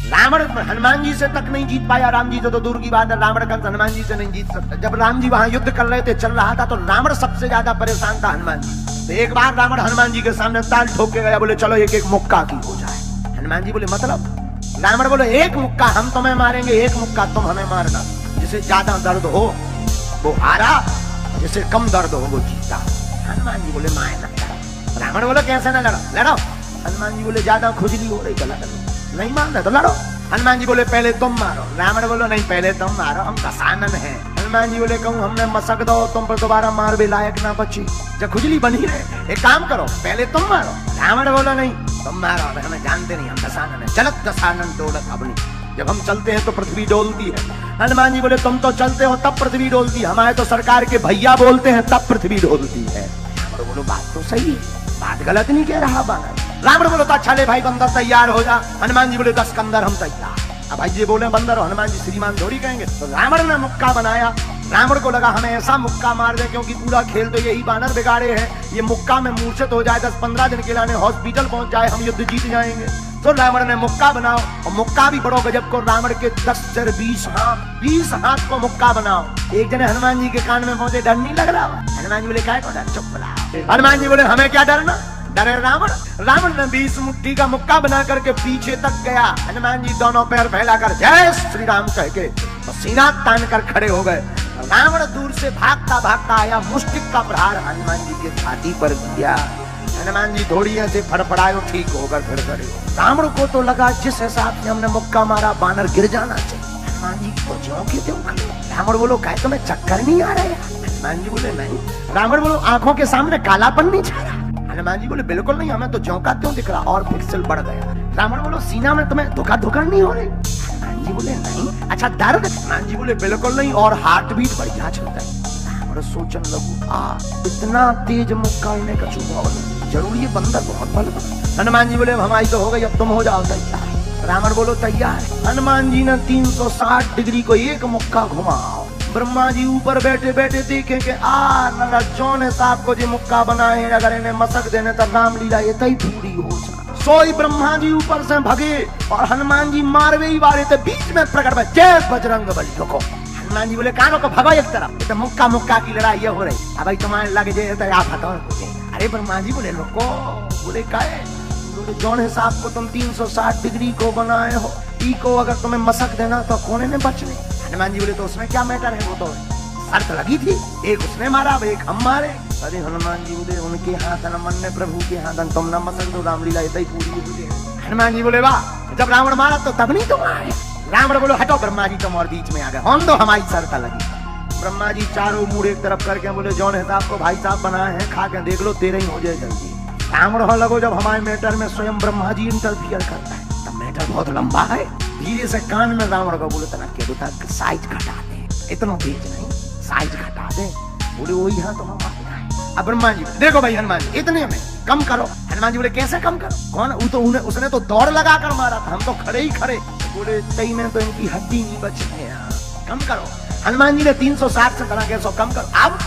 रावण हनुमान जी से तक नहीं जीत पाया, राम जी से तो दूर की बात है, रावण कंस हनुमान जी से नहीं जीत सकता। जब राम जी वहां युद्ध कर रहे थे, चल रहा था, तो रावण सबसे ज्यादा परेशान था हनुमान जी। तो एक बार रावण हनुमान जी के सामने ताल ठोक के गया, बोले चलो एक एक मुक्का की हो जाए। हनुमान जी बोले मतलब? रावण बोले एक मुक्का हम तुम्हें मारेंगे, एक मुक्का तुम हमें मारना। जिसे ज्यादा दर्द हो वो हारा, जिसे कम दर्द हो वो जीता। हनुमान जी बोले मैं ना लड़ा। रावण बोले कैसे ना लड़ा? लड़ो। हनुमान जी बोले ज्यादा खुजली हो रही, गला नहीं मारना तो लड़ो। हनुमान जी बोले पहले तुम मारो। रावण बोलो नहीं पहले तुम मारो, हम दशानन हैं। हनुमान जी बोले कहूँ हमने मसक दो, तुम पर दोबारा मार भी लायक ना बची, जब खुजली बनी रहे। एक काम करो पहले तुम मारो। रावण बोलो नहीं तुम मारो, हमें जानते नहीं, हम दशानन है। चलत दशानन डोलत अपनी, जब हम चलते हैं तो पृथ्वी डोलती है। हनुमान जी बोले तुम तो चलते हो तब पृथ्वी डोलती है, हमारे तो सरकार के भैया बोलते हैं तब पृथ्वी डोलती है। रावण बोलो बात तो सही है, बात गलत नहीं कह रहा बानर। रावण बोलो तो अच्छा ले भाई बंदर तैयार हो जा। हनुमान जी बोले 10 कंदर हम तैयार। अब भाई जी बोले बंदर, हनुमान जी श्रीमान थोड़ी कहेंगे। तो रावण ने मुक्का बनाया। रावण को लगा हमें ऐसा मुक्का मार दे, क्योंकि पूरा खेल तो यही बानर बिगाड़े हैं, ये मुक्का में मूर्छित हो जाए, 10-15 दिन के लिए हॉस्पिटल पहुंच जाए, हम युद्ध जीत जाएंगे। तो रावण ने मुक्का बनाओ, और मुक्का भी बड़ो गजब को, रावण के 10 सिर 20 हाथ को मुक्का बनाओ। एक जने हनुमान जी के कान में पहुंचे, डर नहीं लग रहा? हनुमान जी बोले क्या डर, चुप रहा। हनुमान जी बोले हमें क्या डरना, डरे रावण। रावण ने 20 मुट्ठी का मुक्का बना करके पीछे तक गया। हनुमान जी दोनों पैर फैलाकर जय श्री राम कह के सीना तान कर खड़े हो गए। रावण दूर से भागता भागता आया, मुष्टिक का प्रहार हनुमान जी के छाती पर दिया। हनुमान जी थोड़ी ऐसे फड़फड़ाए, ठीक होकर फिर खड़े हो। रावण को तो लगा जिस हिसाब से हमने मुक्का मारा बानर गिर जाना चाहिए। हनुमान जी को ज्यों के त्यों खड़े। रावण बोलो क्या तुम्हें चक्कर नहीं आ रहा है? हनुमान जी बोले नहीं। रावण बोलो आंखों के सामने कालापन नहीं छा रहा? हनुमान जी बोले बिल्कुल नहीं, हमें तो ज्यों का त्यों दिख रहा, और पिक्सल बढ़ गया। रावण बोलो सीना में तुम्हें धुका धुका नहीं हो रही? हनुमान जी बोले नहीं। अच्छा दर्द? हनुमान जी बोले बिल्कुल नहीं, और हार्ट बीट बढ़िया चलता है। रावण सोचन लगू इतना तेज मुक्का इन्हें कछु जरूरी है, बंदर बहुत बल। हनुमान जी बोले हमारी तो हो गई, अब तुम हो जाओ तैयार। रावण बोलो तैयार। हनुमान जी ने 360 डिग्री को एक मुक्का घुमाओ। ब्रह्मा जी ऊपर बैठे बैठे देखें कि जौन साहब को जो मुक्का बनाए, अगर इन्हें मसक देने तो रामलीला ये तई पूरी हो जाए। सोई ब्रह्मा जी ऊपर से भगे, और हनुमान जी मारवे ही वाले थे, बीच में प्रकट में जय बजरंग बली। रुको। हनुमान जी बोले कानों को भगो एक तरफ, तो मुक्का मुक्का की लड़ाई ये हो रही। अब भाई तुम्हारे लग जाए तो आप हटो। अरे ब्रह्मा जी बोले रुको। बोले काहे? बोले जौन साहब को तुम 360 डिग्री को बनाए हो, ई को अगर तुम्हें मसक देना तो कौन ने बचने? हनुमान जी बोले तो उसमें क्या मैटर है, वो तो शर्त लगी थी, एक उसने मारा अब एक हम मारे। अरे हनुमान जी बोले उनके हाथ न मन्ने प्रभु के हाथ, तुम न मसक दो, रामलीला इतना ही पूरी हुई है। हनुमान जी बोले वाह, जब रावण मारा तो तब नहीं तुम आए। रावण बोलो हटो, ब्रह्मा जी तुम और बीच में आ गए, हम तो हमारी शर्त लगी। ब्रह्मा जी चारों मुड़ एक तरफ करके बोले जौन हिसाब को भाई साहब बनाए हैं खा के देख लो, तेरे ही हो जाए जल्दी। रावण हो लगो जब हमारे मैटर में स्वयं ब्रह्मा जी इंटरफियर करता है, तब मैटर बहुत लंबा है। धीरे से कान में रावण को बोले तना के साइज घटा दे, इतना तेज नहीं, साइज घटा दे। बोले वही यहाँ तो हम अब ब्रह्मा जी देखो भाई हनुमान जी इतने में कम करो। हनुमान जी बोले कैसे कम करो? कौन? उसने तो दौड़ लगा कर मारा था, हम तो खड़े ही खड़े। बोले तई में तो इनकी हड्डी नहीं बची है, कम करो। हनुमान जी ने 360 से तना के 100 कम करो। अब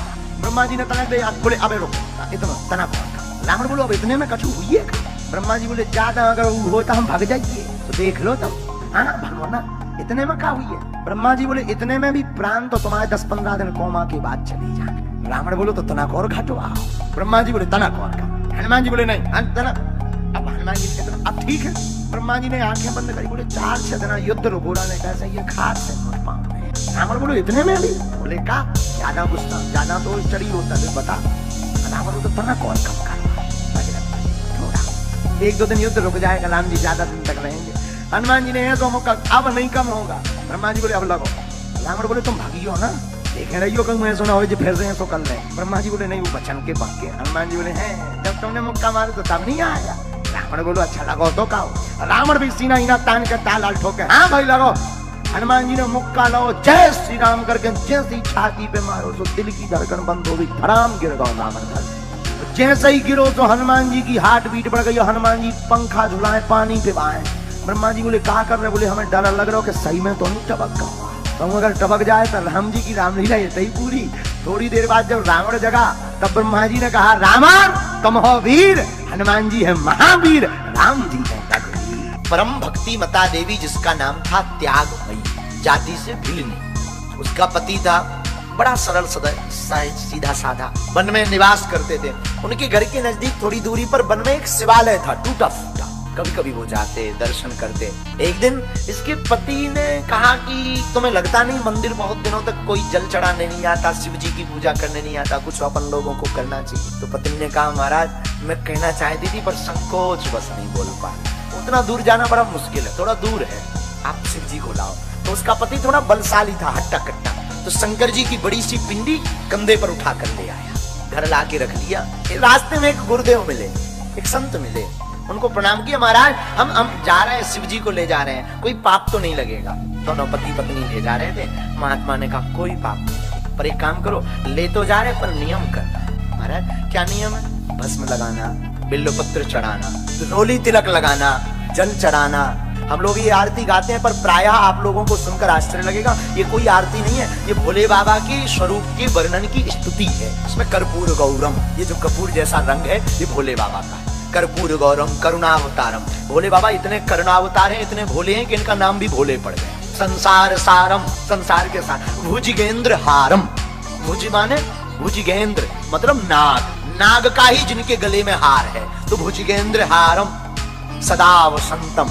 ब्रह्मा जी ने तना दे, बोले अबे रुको इतना तना कौन? रावण बोलो अब इतने में कछु हुई है? ब्रह्मा जी बोले ज्यादा अगर होता हम भाग जाइए, तो देख लो तब। हाँ भगवाना इतने में क्या हुई है? ब्रह्मा जी बोले इतने में भी प्राण तो तुम्हारे 10-15 दिन कोमा के बाद चली जाए। रावण बोलो तो तनक और घटवाओ। ब्रह्मा जी बोले तनक और का। हनुमान जी बोले नहीं तनक। अब हनुमान जी ने अब ठीक है। ब्रह्मा जी ने आंखें बंद करी, बोले 4-6 दिन युद्ध रुकोड़ा ने कैसे ये खाद से मत पाऊंगे। रावण बोलो इतने में भी? बोले का ज्यादा गुस्सा ज्यादा तो चढ़ी होता है बता। रावण तो तनक और कम कर, 1-2 दिन युद्ध रुक जाएगा, राम जी ज्यादा दिन तक रहेंगे। हनुमान जी ने ऐसा मौका अब नहीं कम होगा। ब्रह्मा जी बोले अब लगो। रावण बोले तुम भागियो ना, देख रही हो कहीं सुना हो जो फिर रहे हैं तो कर ले। ब्रह्मा जी बोले नहीं वो बचन के पक्के। हनुमान जी बोले हैं जब तुमने मुक्का मारे तो तब नहीं आया। रावण बोलो अच्छा लगो तो काओ। रावण भी सीना इना तान के ताल ठोके, हाँ भाई लगो। हनुमान जी ने मुक्का लो, जय श्री राम करके जैसी छाती पे मारो तो दिल की धड़कन बंद हो गई, धड़ाम गिर गया रावण। जैसे ही गिरो तो हनुमान जी की हार्ट बीट बढ़ गई, हनुमान जी पंखा झुलाए पानी पे बहाए। ब्रह्मा जी बोले क्या कर रहे? बोले हमें डर लग रहा हो कि सही में तो नहीं टपक गया, तुम अगर टपक जाए तो राम जी की रामलीला ये ही पूरी। थोड़ी देर बाद जब रावण जगा तब ब्रह्मा जी ने कहा रावण तुम हो वीर, हनुमान जी है महावीर, राम जी है रघुवीर। परम भक्ति मता देवी, जिसका नाम था त्यागमयी, जाति से भिलनी। उसका पति था बड़ा सरल सीधा साधा, वन में निवास करते थे। उनके घर के नजदीक थोड़ी दूरी पर वन में एक शिवालय था, टूटा फूटा। कभी कभी वो जाते, दर्शन करते। एक दिन इसके पति ने कहा कि तुम्हें लगता नहीं मंदिर बहुत दिनों तक कोई जल चढ़ाने नहीं आता, शिव जी की पूजा करने नहीं आता, कुछ अपन लोगों को करना चाहिए। तो पत्नी ने कहा महाराज मैं कहना चाहती थी पर संकोच बस नहीं बोल पा, उतना दूर जाना बड़ा मुश्किल है, थोड़ा दूर है, आप शिव जी को लाओ। तो उसका पति थोड़ा बलशाली था, हट्टा कट्टा। तो शंकर जी की बड़ी सी पिंडी कंधे पर उठा कर ले आया, घर ला के रख लिया। रास्ते में एक गुरुदेव मिले, एक संत मिले, उनको प्रणाम किया। महाराज हम जा रहे हैं, शिव जी को ले जा रहे हैं, कोई पाप तो नहीं लगेगा। दोनों पति पत्नी ले जा रहे थे। महात्मा ने कहा कोई पाप नहीं, पर एक काम करो, ले तो जा रहे पर नियम करना। महाराज क्या नियम है? भस्म लगाना, बिल्वपत्र चढ़ाना, रोली तिलक लगाना, जल चढ़ाना। हम लोग ये आरती गाते हैं पर प्रायः आप लोगों को सुनकर आश्चर्य लगेगा, ये कोई आरती नहीं है, ये भोले बाबा के स्वरूप के वर्णन की स्तुति है। इसमें कर्पूर गौरम, ये जो कपूर जैसा रंग है ये भोले बाबा का है। कर्पूर गौरम करुणावतारम, भोले बाबा इतने करुणावतार हैं, इतने भोले हैं कि इनका नाम भी भोले पड़ गए। संसार सारम, संसार के सार। भुजगेंद्र हारम, भुज माने भुजगेंद्र मतलब नाग, नाग का ही जिनके गले में हार है, तो भुजगेंद्र हारम। सदा वसंतम,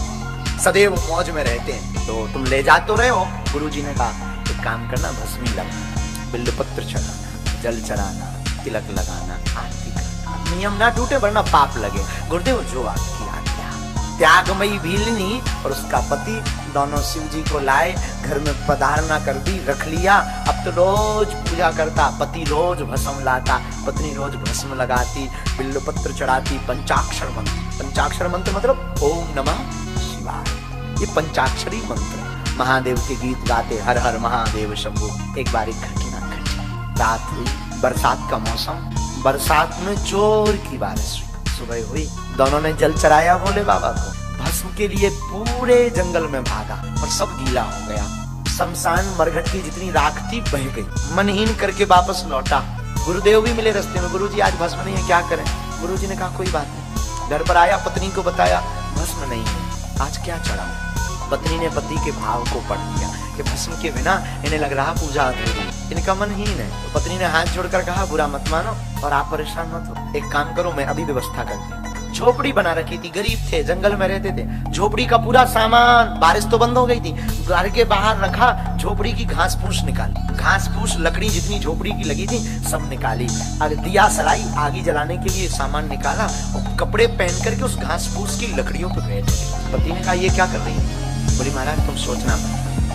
सदैव मौज में रहते हैं। तो तुम ले जा तो रहे हो। गुरुजी ने कहा एक काम करना, भस्मी लगाना, बिल्वपत्र चढ़ाना, जल चढ़ाना, तिलक लगाना, आरती करना, नियम ना टूटे वरना पाप लगे। गुरुदेव जो आपकी आज्ञा। त्यागमयी भीलनी और उसका पति दोनों शिव जी को लाए, घर में पधारना कर दी, रख लिया। अब तो रोज पूजा करता, पति रोज भस्म लाता, पत्नी रोज भस्म लगाती, बिल्वपत्र चढ़ाती, पंचाक्षर मंत्र। पंचाक्षर मंत्र मतलब ओम नमः शिवाय, ये पंचाक्षरी मंत्र। महादेव के गीत गाते, हर हर महादेव शंभु। एक बार एक घटना घटी, रात हुई, बरसात का मौसम, बरसात में जोर की बारिश हुई। सुबह हुई, दोनों ने जल चढ़ाया भोले बाबा को, भस्म के लिए पूरे जंगल में भागा और सब गीला हो गया। शमशान मरघट की जितनी राख थी बह गई। मनहीन करके वापस लौटा। गुरुदेव भी मिले रास्ते में, गुरुजी आज भस्म नहीं है, क्या करें? गुरुजी ने कहा कोई बात नहीं। घर पर आया, पत्नी को बताया भस्म नहीं है, आज क्या चढ़ाऊं? पत्नी ने पति के भाव को पढ़ लिया कि भस्म के बिना इन्हें लग रहा पूजा अधूरी, इनका मन हीन है। तो पत्नी ने हाथ जोड़कर कहा बुरा मत मानो और आप परेशान मत हो, एक काम करो मैं अभी व्यवस्था करती हूँ। झोपड़ी बना रखी थी, गरीब थे, जंगल में रहते थे। झोपड़ी का पूरा सामान, बारिश तो बंद हो गई थी, घर के बाहर रखा। झोपड़ी की घास फूस निकाली, घास फूस लकड़ी जितनी झोपड़ी की लगी थी सब निकाली। दिया सलाई, आगी जलाने के लिए सामान निकाला और कपड़े पहन करके उस घास फूस की लकड़ियों पे बैठ गए। पति ने कहा ये क्या कर रही है? बोली महाराज तुम सोचना,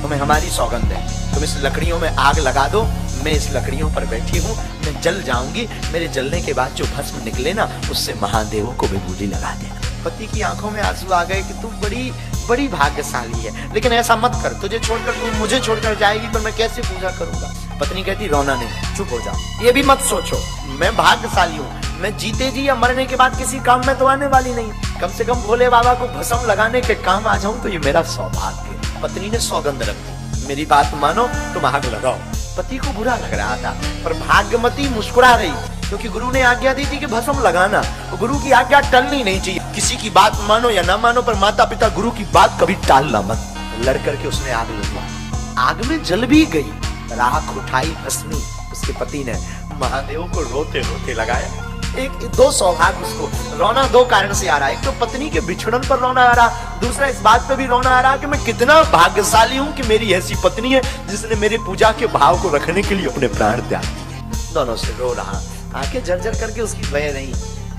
तुम्हें हमारी सौगंध है, तुम इस लकड़ियों में आग लगा दो, मैं इस लकड़ियों पर बैठी हूँ, मैं जल जाऊंगी, मेरे जलने के बाद जो भस्म निकले ना उससे महादेवों को विभूति लगा देना। पति की आंखों में आंसू आ गए कि तू बड़ी बड़ी भाग्यशाली है, लेकिन ऐसा मत कर, तुझे छोड़कर तू मुझे छोड़कर जाएगी तो मैं कैसे पूजा करूंगा? पत्नी कहती रोना नहीं, चुप हो जाओ, ये भी मत सोचो, मैं भाग्यशाली हूँ, मैं जीते जी या मरने के बाद किसी काम में तो आने वाली नहीं, कम से कम भोले बाबा को भस्म लगाने के काम आ जाऊं तो ये मेरा सौभाग्य है। पत्नी ने सौगंध रख दी, मेरी बात मानो तुम आग लगाओ। पति को बुरा लग रहा था पर भाग्यमती मुस्कुरा रही क्योंकि गुरु ने आज्ञा दी थी कि भस्म लगाना, गुरु की आज्ञा टलनी नहीं चाहिए। किसी की बात मानो या ना मानो पर माता पिता गुरु की बात कभी टालना मत। लड़ करके उसने आग लगवाई, आग में जल भी गई, राख उठाई भस्मी। उसके पति ने महादेव को रोते रोते लगाया। एक दो सौभाग्य उसको रोना दो कारण से आ रहा है, एक तो पत्नी के बिछड़न पर रोना आ रहा, दूसरा इस बात पे भी रोना आ रहा कि मैं कितना भाग्यशाली हूँ कि मेरी ऐसी पत्नी है जिसने मेरे पूजा के भाव को रखने के लिए अपने प्राण त्याग दिए। दोनों से रो रहा, आंखें जर्जर करके उसकी बह रही।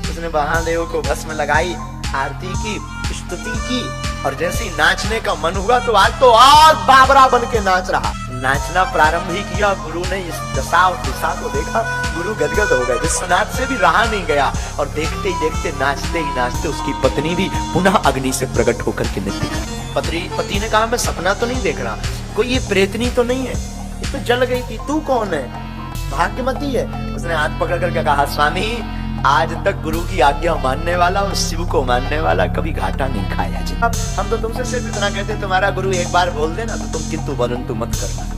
उसने महादेव को भस्म लगाई, आरती की, स्तुति की और जैसे ही नाचने का मन हुआ तो आज तो और बाबरा बन के नाच रहा। नाचना प्रारंभ ही किया। गुरु ने इस दशा और दिशा को देखा, गुरु गदगद हो गए, विश्वनाथ से भी रहा नहीं गया और देखते ही देखते, नाचते ही नाचते उसकी पत्नी भी पुनः अग्नि से प्रकट होकर के नृत्य कर। पति ने कहा मैं सपना तो नहीं देख रहा, कोई ये प्रेतनी तो नहीं है, ये तो जल गई थी, तू कौन है? भाग्यमती है। उसने हाथ पकड़ करके कहा स्वामी आज तक गुरु की आज्ञा मानने वाला और शिव को मानने वाला कभी घाटा नहीं खाया जी। हम तो तुमसे सिर्फ इतना कहते तुम्हारा गुरु एक बार बोल देना तो तुम किंतु परंतु मत करना।